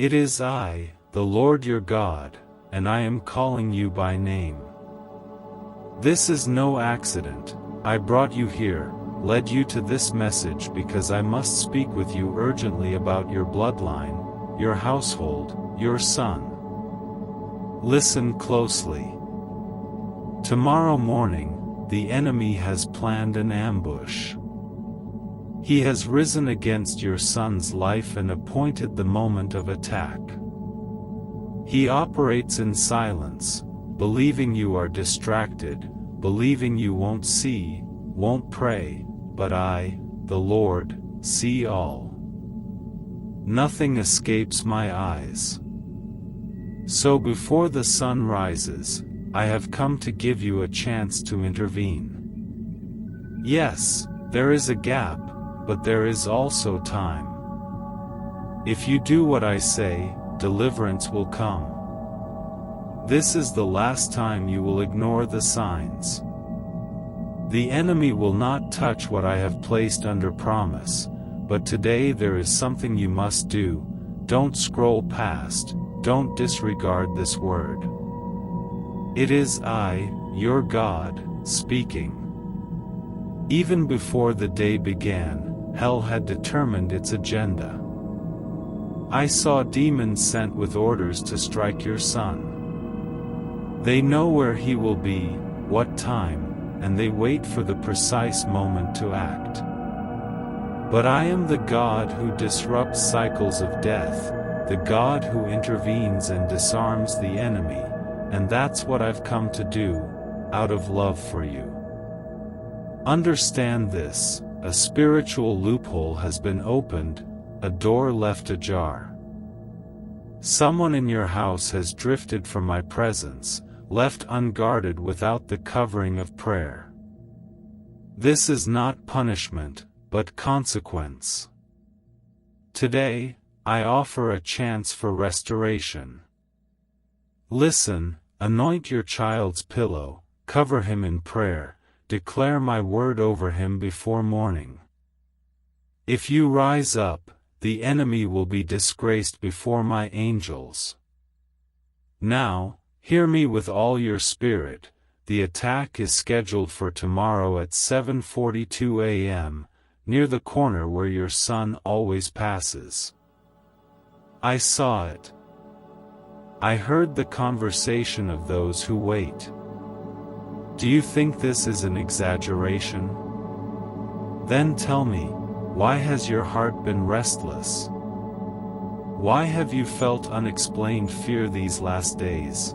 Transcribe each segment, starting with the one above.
It is I, the Lord your God, and I am calling you by name. This is no accident. I brought you here, led you to this message because I must speak with you urgently about your bloodline, your household, your son. Listen closely. Tomorrow morning, the enemy has planned an ambush. He has risen against your son's life and appointed the moment of attack. He operates in silence, believing you are distracted, believing you won't see, won't pray, but I, the Lord, see all. Nothing escapes my eyes. So before the sun rises, I have come to give you a chance to intervene. Yes, there is a gap, but there is also time. If you do what I say, deliverance will come. This is the last time you will ignore the signs. The enemy will not touch what I have placed under promise, but today there is something you must do. Don't scroll past, don't disregard this word. It is I, your God, speaking. Even before the day began, hell had determined its agenda. I saw demons sent with orders to strike your son. They know where he will be, what time, and they wait for the precise moment to act. But I am the God who disrupts cycles of death, the God who intervenes and disarms the enemy, and that's what I've come to do, out of love for you. Understand this, a spiritual loophole has been opened, a door left ajar. Someone in your house has drifted from my presence, left unguarded without the covering of prayer. This is not punishment, but consequence. Today, I offer a chance for restoration. Listen, anoint your child's pillow, cover him in prayer, declare my word over him before morning. If you rise up, the enemy will be disgraced before my angels. Now, hear me with all your spirit. The attack is scheduled for tomorrow at 7:42 a.m., near the corner where your son always passes. I saw it. I heard the conversation of those who wait. Do you think this is an exaggeration? Then tell me, why has your heart been restless? Why have you felt unexplained fear these last days?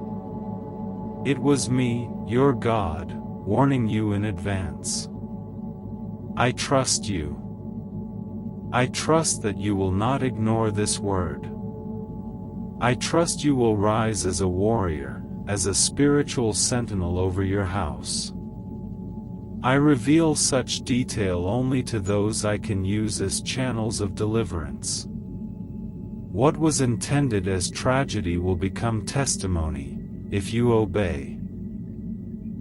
It was me, your God, warning you in advance. I trust you. I trust that you will not ignore this word. I trust you will rise as a warrior, as a spiritual sentinel over your house. I reveal such detail only to those I can use as channels of deliverance. What was intended as tragedy will become testimony, if you obey.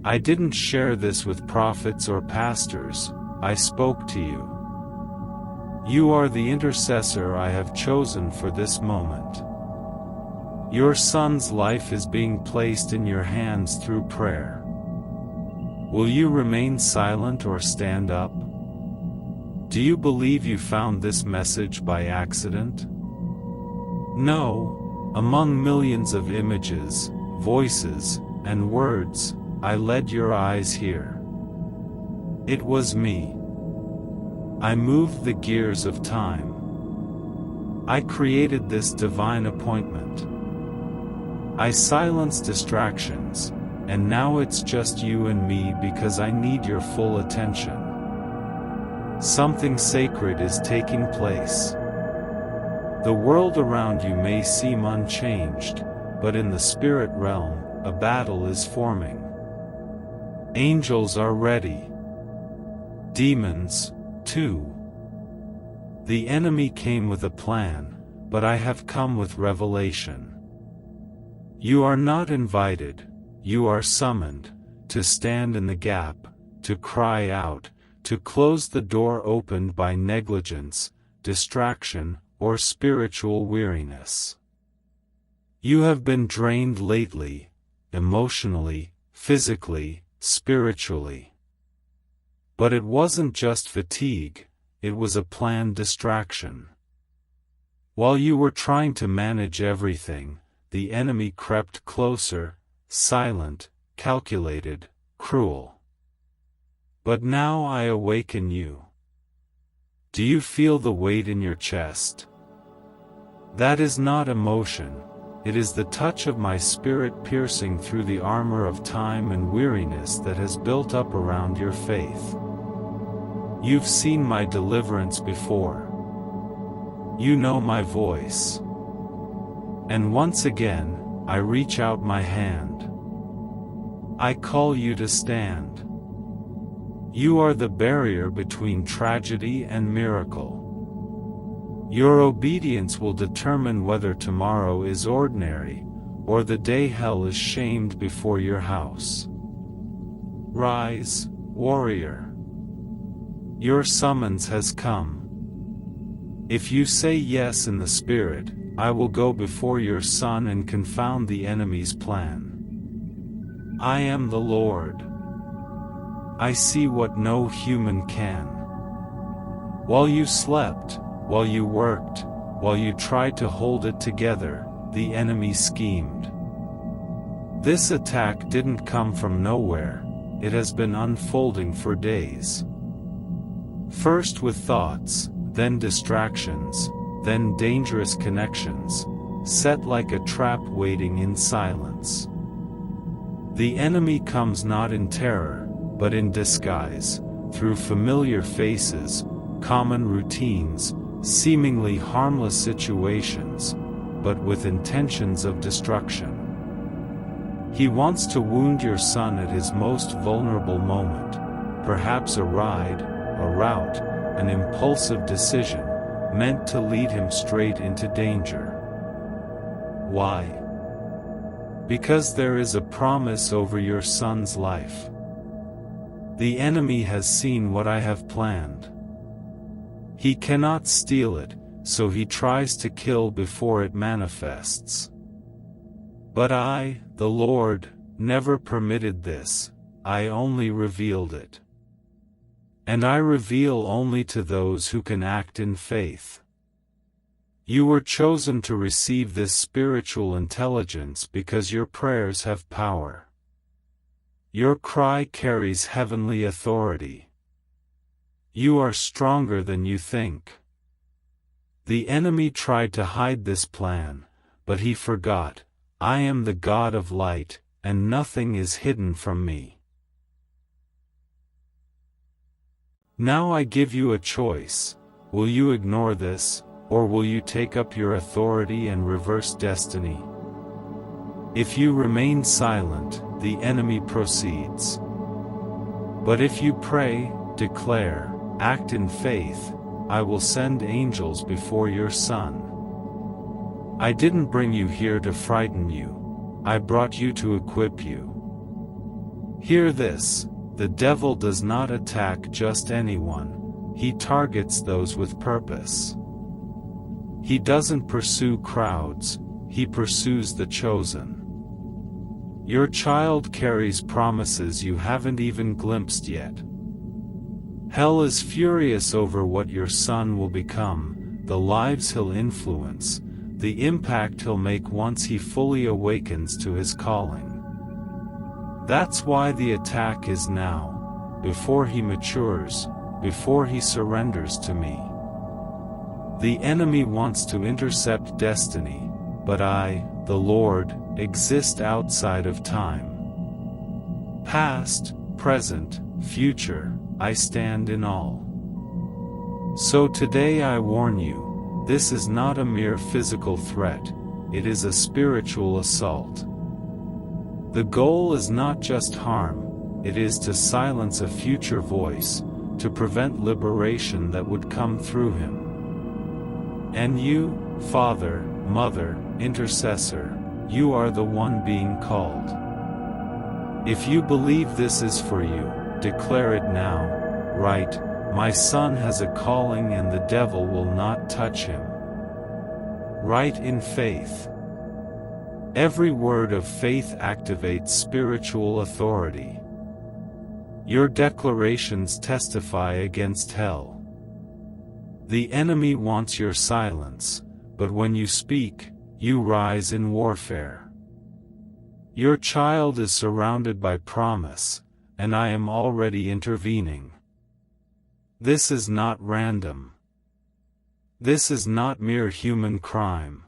I didn't share this with prophets or pastors, I spoke to you. You are the intercessor I have chosen for this moment. Your son's life is being placed in your hands through prayer. Will you remain silent or stand up? Do you believe you found this message by accident? No, among millions of images, voices, and words, I led your eyes here. It was me. I moved the gears of time. I created this divine appointment. I silenced distractions, and now it's just you and me because I need your full attention. Something sacred is taking place. The world around you may seem unchanged, but in the spirit realm, a battle is forming. Angels are ready. Demons, too. The enemy came with a plan, but I have come with revelation. You are not invited, you are summoned, to stand in the gap, to cry out, to close the door opened by negligence, distraction, or spiritual weariness. You have been drained lately, emotionally, physically, spiritually. But it wasn't just fatigue, it was a planned distraction. While you were trying to manage everything, the enemy crept closer, silent, calculated, cruel. But now I awaken you. Do you feel the weight in your chest? That is not emotion, it is the touch of my spirit piercing through the armor of time and weariness that has built up around your faith. You've seen my deliverance before. You know my voice. And once again, I reach out my hand. I call you to stand. You are the barrier between tragedy and miracle. Your obedience will determine whether tomorrow is ordinary, or the day hell is shamed before your house. Rise, warrior. Your summons has come. If you say yes in the Spirit, I will go before your Son and confound the enemy's plan. I am the Lord. I see what no human can. While you slept, while you worked, while you tried to hold it together, the enemy schemed. This attack didn't come from nowhere, it has been unfolding for days. First with thoughts, then distractions, then dangerous connections, set like a trap waiting in silence. The enemy comes not in terror, but in disguise, through familiar faces, common routines, seemingly harmless situations, but with intentions of destruction. He wants to wound your son at his most vulnerable moment, perhaps a ride, a route, an impulsive decision, meant to lead him straight into danger. Why? Because there is a promise over your son's life. The enemy has seen what I have planned. He cannot steal it, so he tries to kill before it manifests. But I, the Lord, never permitted this, I only revealed it. And I reveal only to those who can act in faith. You were chosen to receive this spiritual intelligence because your prayers have power. Your cry carries heavenly authority. You are stronger than you think. The enemy tried to hide this plan, but he forgot, I am the God of light, and nothing is hidden from me. Now I give you a choice. Will you ignore this, or will you take up your authority and reverse destiny? If you remain silent, the enemy proceeds. But if you pray, declare, act in faith, I will send angels before your son. I didn't bring you here to frighten you, I brought you to equip you. Hear this, the devil does not attack just anyone, he targets those with purpose. He doesn't pursue crowds, he pursues the chosen. Your child carries promises you haven't even glimpsed yet. Hell is furious over what your son will become, the lives he'll influence, the impact he'll make once he fully awakens to his calling. That's why the attack is now, before he matures, before he surrenders to me. The enemy wants to intercept destiny, but I, the Lord, exist outside of time. Past, present, future, I stand in all. So today I warn you, this is not a mere physical threat, it is a spiritual assault. The goal is not just harm, it is to silence a future voice, to prevent liberation that would come through him. And you, father, mother, intercessor, you are the one being called. If you believe this is for you, declare it now, right, my son has a calling and the devil will not touch him. Write in faith. Every word of faith activates spiritual authority. Your declarations testify against hell. The enemy wants your silence, but when you speak, you rise in warfare. Your child is surrounded by promise, and I am already intervening. This is not random. This is not mere human crime.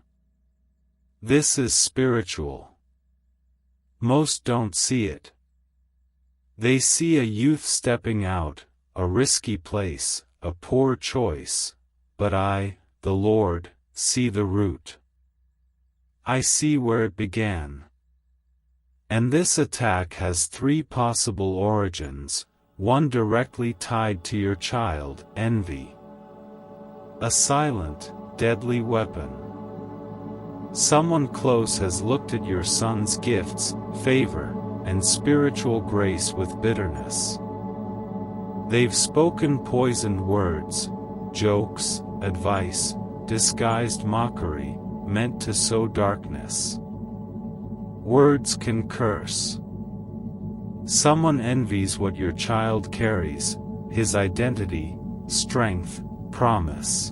This is spiritual. Most don't see it. They see a youth stepping out, a risky place, a poor choice, but I, the Lord, see the root. I see where it began. And this attack has three possible origins, one directly tied to your child, envy. A silent, deadly weapon. Someone close has looked at your son's gifts, favor, and spiritual grace with bitterness. They've spoken poisoned words, jokes, advice, disguised mockery, meant to sow darkness. Words can curse. Someone envies what your child carries, his identity, strength, promise.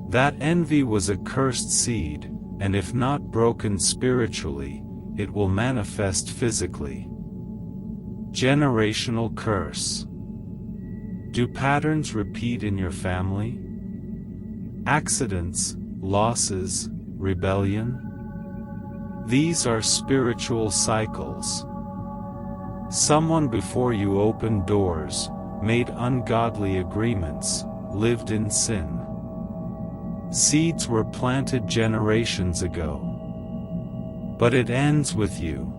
That envy was a cursed seed, and if not broken spiritually, it will manifest physically. Generational curse. Do patterns repeat in your family? Accidents, losses, rebellion? These are spiritual cycles. Someone before you opened doors, made ungodly agreements, lived in sin. Seeds were planted generations ago. But it ends with you.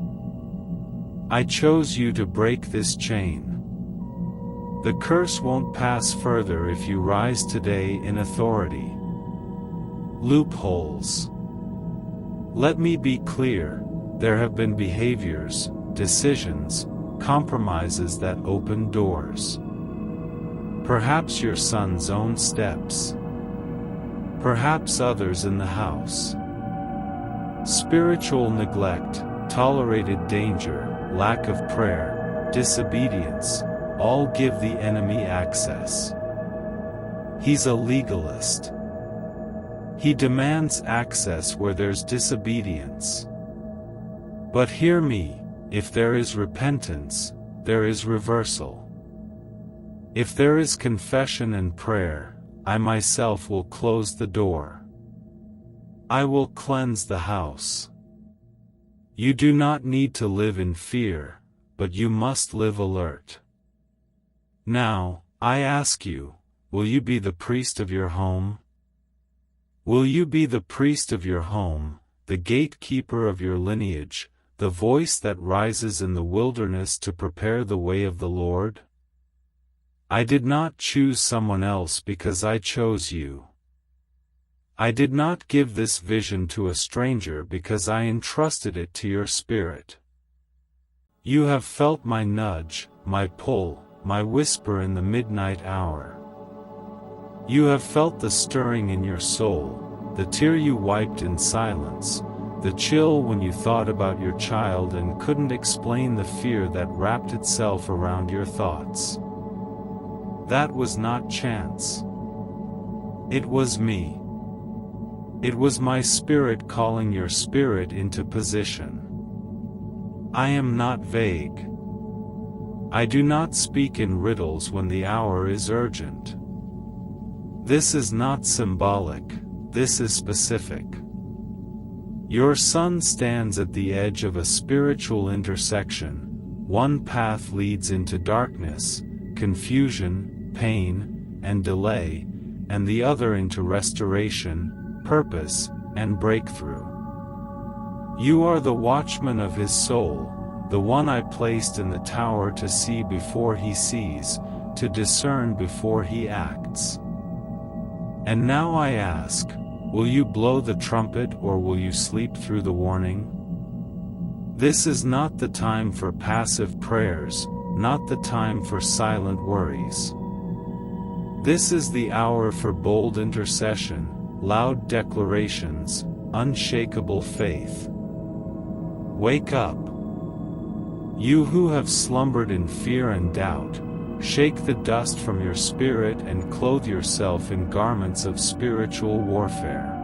I chose you to break this chain. The curse won't pass further if you rise today in authority. Loopholes. Let me be clear, there have been behaviors, decisions, compromises that open doors. Perhaps your son's own steps. Perhaps others in the house. Spiritual neglect, tolerated danger, lack of prayer, disobedience, all give the enemy access. He's a legalist. He demands access where there's disobedience. But hear me, if there is repentance, there is reversal. If there is confession and prayer, I myself will close the door. I will cleanse the house. You do not need to live in fear, but you must live alert. Now, I ask you, will you be the priest of your home? Will you be the priest of your home, the gatekeeper of your lineage, the voice that rises in the wilderness to prepare the way of the Lord? I did not choose someone else because I chose you. I did not give this vision to a stranger because I entrusted it to your spirit. You have felt my nudge, my pull, my whisper in the midnight hour. You have felt the stirring in your soul, the tear you wiped in silence, the chill when you thought about your child and couldn't explain the fear that wrapped itself around your thoughts. That was not chance. It was me. It was my spirit calling your spirit into position. I am not vague. I do not speak in riddles when the hour is urgent. This is not symbolic, this is specific. Your son stands at the edge of a spiritual intersection. One path leads into darkness, confusion, pain, and delay, and the other into restoration, purpose, and breakthrough. You are the watchman of his soul, the one I placed in the tower to see before he sees, to discern before he acts. And now I ask, will you blow the trumpet or will you sleep through the warning? This is not the time for passive prayers, not the time for silent worries. This is the hour for bold intercession, loud declarations, unshakable faith. Wake up. You who have slumbered in fear and doubt, shake the dust from your spirit and clothe yourself in garments of spiritual warfare.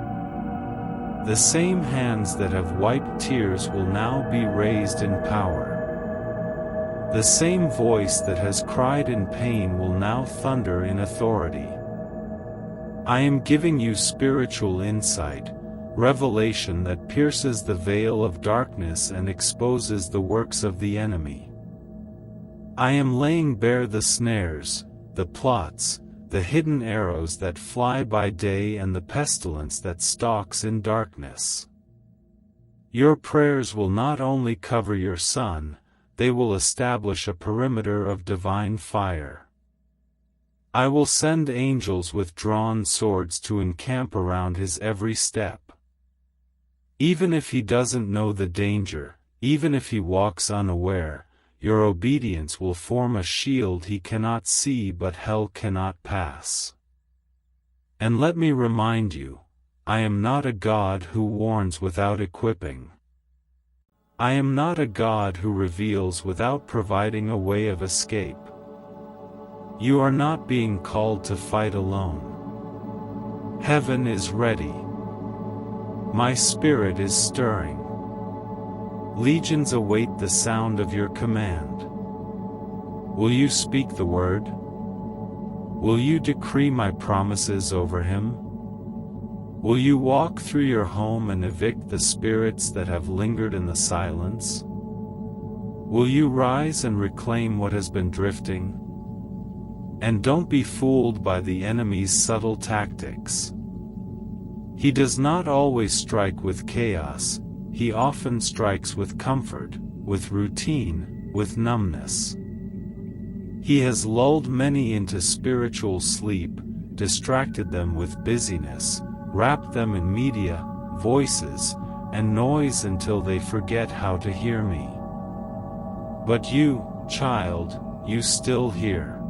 The same hands that have wiped tears will now be raised in power. The same voice that has cried in pain will now thunder in authority. I am giving you spiritual insight, revelation that pierces the veil of darkness and exposes the works of the enemy. I am laying bare the snares, the plots, the hidden arrows that fly by day and the pestilence that stalks in darkness. Your prayers will not only cover your son, they will establish a perimeter of divine fire. I will send angels with drawn swords to encamp around his every step. Even if he doesn't know the danger, even if he walks unaware, your obedience will form a shield he cannot see but hell cannot pass. And let me remind you, I am not a God who warns without equipping. I am not a God who reveals without providing a way of escape. You are not being called to fight alone. Heaven is ready. My spirit is stirring. Legions await the sound of your command. Will you speak the word? Will you decree my promises over him? Will you walk through your home and evict the spirits that have lingered in the silence? Will you rise and reclaim what has been drifting? And don't be fooled by the enemy's subtle tactics. He does not always strike with chaos. He often strikes with comfort, with routine, with numbness. He has lulled many into spiritual sleep, distracted them with busyness, wrapped them in media, voices, and noise until they forget how to hear me. But you, child, you still hear.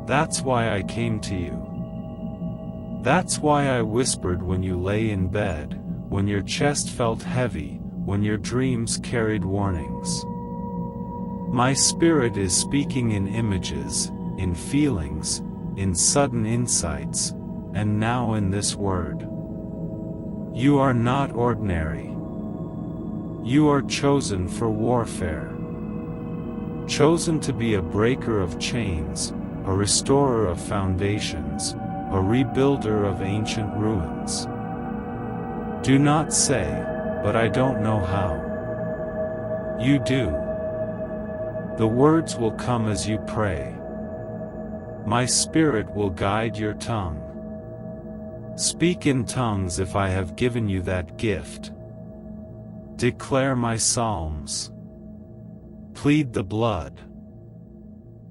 That's why I came to you. That's why I whispered when you lay in bed, when your chest felt heavy, when your dreams carried warnings. My spirit is speaking in images, in feelings, in sudden insights, and now in this word. You are not ordinary. You are chosen for warfare. Chosen to be a breaker of chains, a restorer of foundations, a rebuilder of ancient ruins. Do not say, but I don't know how. You do. The words will come as you pray. My spirit will guide your tongue. Speak in tongues if I have given you that gift. Declare my psalms. Plead the blood.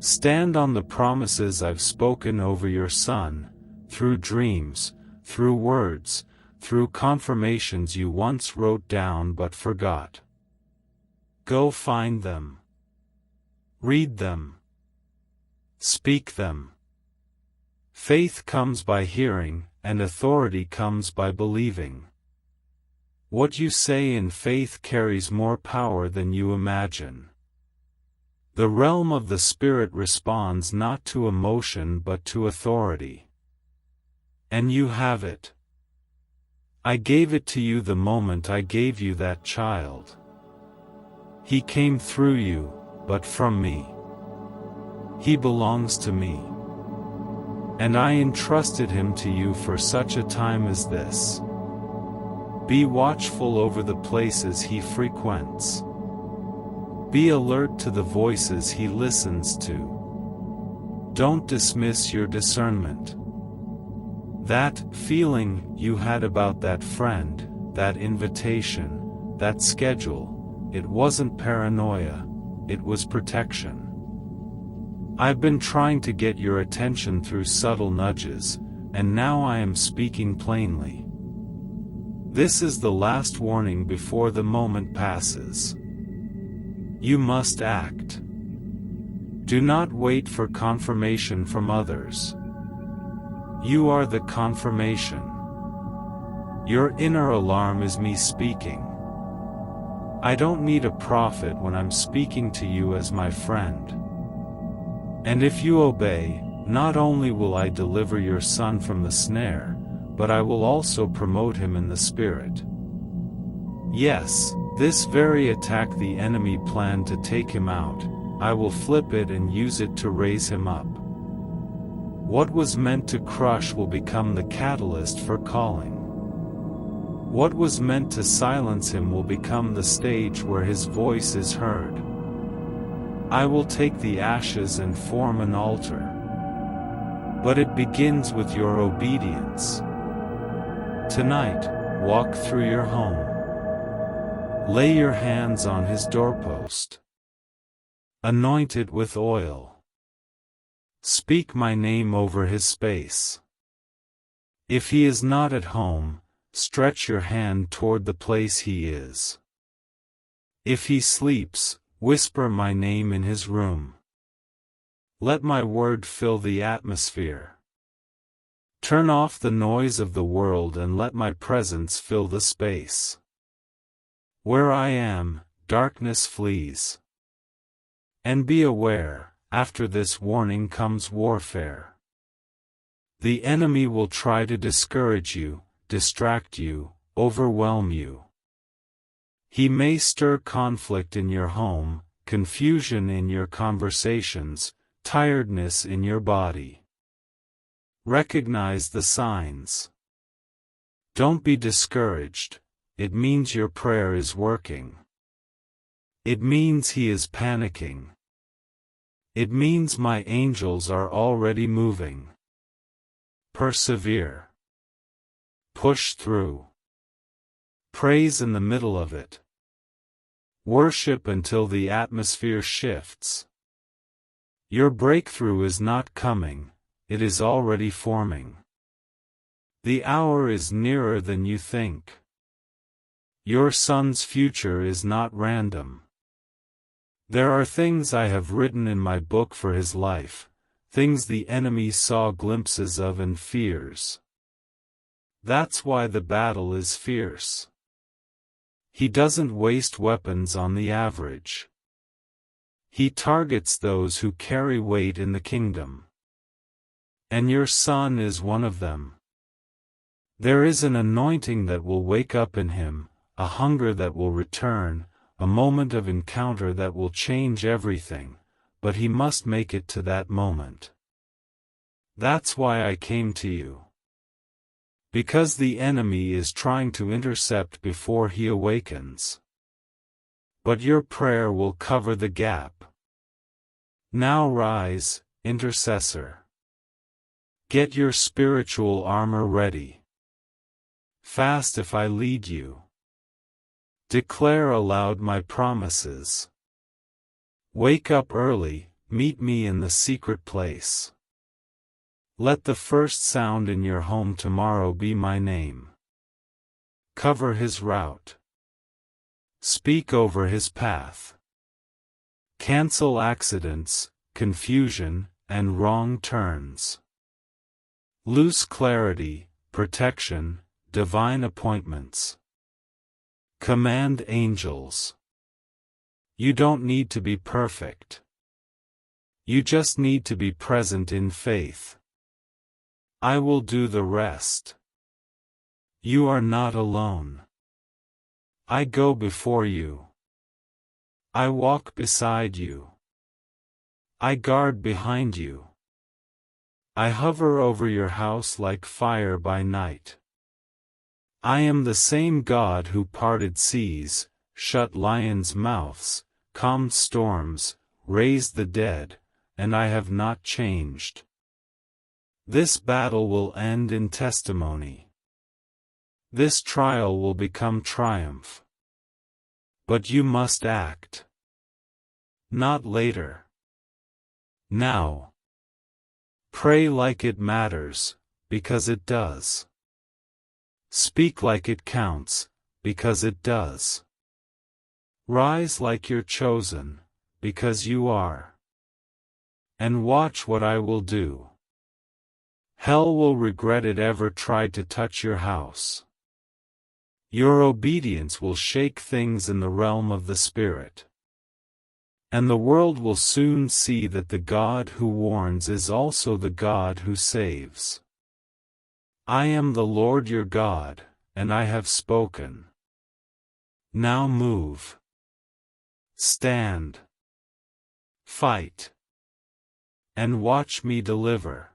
Stand on the promises I've spoken over your son, through dreams, through words, through confirmations you once wrote down but forgot. Go find them. Read them. Speak them. Faith comes by hearing, and authority comes by believing. What you say in faith carries more power than you imagine. The realm of the Spirit responds not to emotion but to authority. And you have it. I gave it to you the moment I gave you that child. He came through you, but from me. He belongs to me. And I entrusted him to you for such a time as this. Be watchful over the places he frequents. Be alert to the voices he listens to. Don't dismiss your discernment. That feeling you had about that friend, that invitation, that schedule, it wasn't paranoia, it was protection. I've been trying to get your attention through subtle nudges, and now I am speaking plainly. This is the last warning before the moment passes. You must act. Do not wait for confirmation from others. You are the confirmation. Your inner alarm is me speaking. I don't need a prophet when I'm speaking to you as my friend. And if you obey, not only will I deliver your son from the snare, but I will also promote him in the spirit. Yes, this very attack the enemy planned to take him out, I will flip it and use it to raise him up. What was meant to crush will become the catalyst for calling. What was meant to silence him will become the stage where his voice is heard. I will take the ashes and form an altar. But it begins with your obedience. Tonight, walk through your home. Lay your hands on his doorpost. Anoint it with oil. Speak my name over his space. If he is not at home, stretch your hand toward the place he is. If he sleeps, whisper my name in his room. Let my word fill the atmosphere. Turn off the noise of the world and let my presence fill the space. Where I am, darkness flees. And be aware, after this warning comes warfare. The enemy will try to discourage you, distract you, overwhelm you. He may stir conflict in your home, confusion in your conversations, tiredness in your body. Recognize the signs. Don't be discouraged, it means your prayer is working. It means he is panicking. It means my angels are already moving. Persevere. Push through. Praise in the middle of it. Worship until the atmosphere shifts. Your breakthrough is not coming, it is already forming. The hour is nearer than you think. Your son's future is not random. There are things I have written in my book for his life, things the enemy saw glimpses of and fears. That's why the battle is fierce. He doesn't waste weapons on the average. He targets those who carry weight in the kingdom. And your son is one of them. There is an anointing that will wake up in him, a hunger that will return, a moment of encounter that will change everything, but he must make it to that moment. That's why I came to you. Because the enemy is trying to intercept before he awakens. But your prayer will cover the gap. Now rise, intercessor. Get your spiritual armor ready. Fast if I lead you. Declare aloud my promises. Wake up early, meet me in the secret place. Let the first sound in your home tomorrow be my name. Cover his route. Speak over his path. Cancel accidents, confusion, and wrong turns. Loose clarity, protection, divine appointments. Command angels. You don't need to be perfect. You just need to be present in faith. I will do the rest. You are not alone. I go before you. I walk beside you. I guard behind you. I hover over your house like fire by night. I am the same God who parted seas, shut lions' mouths, calmed storms, raised the dead, and I have not changed. This battle will end in testimony. This trial will become triumph. But you must act. Not later. Now. Pray like it matters, because it does. Speak like it counts, because it does. Rise like you're chosen, because you are. And watch what I will do. Hell will regret it ever tried to touch your house. Your obedience will shake things in the realm of the Spirit. And the world will soon see that the God who warns is also the God who saves. I am the Lord your God, and I have spoken. Now move. Stand. Fight. And watch me deliver.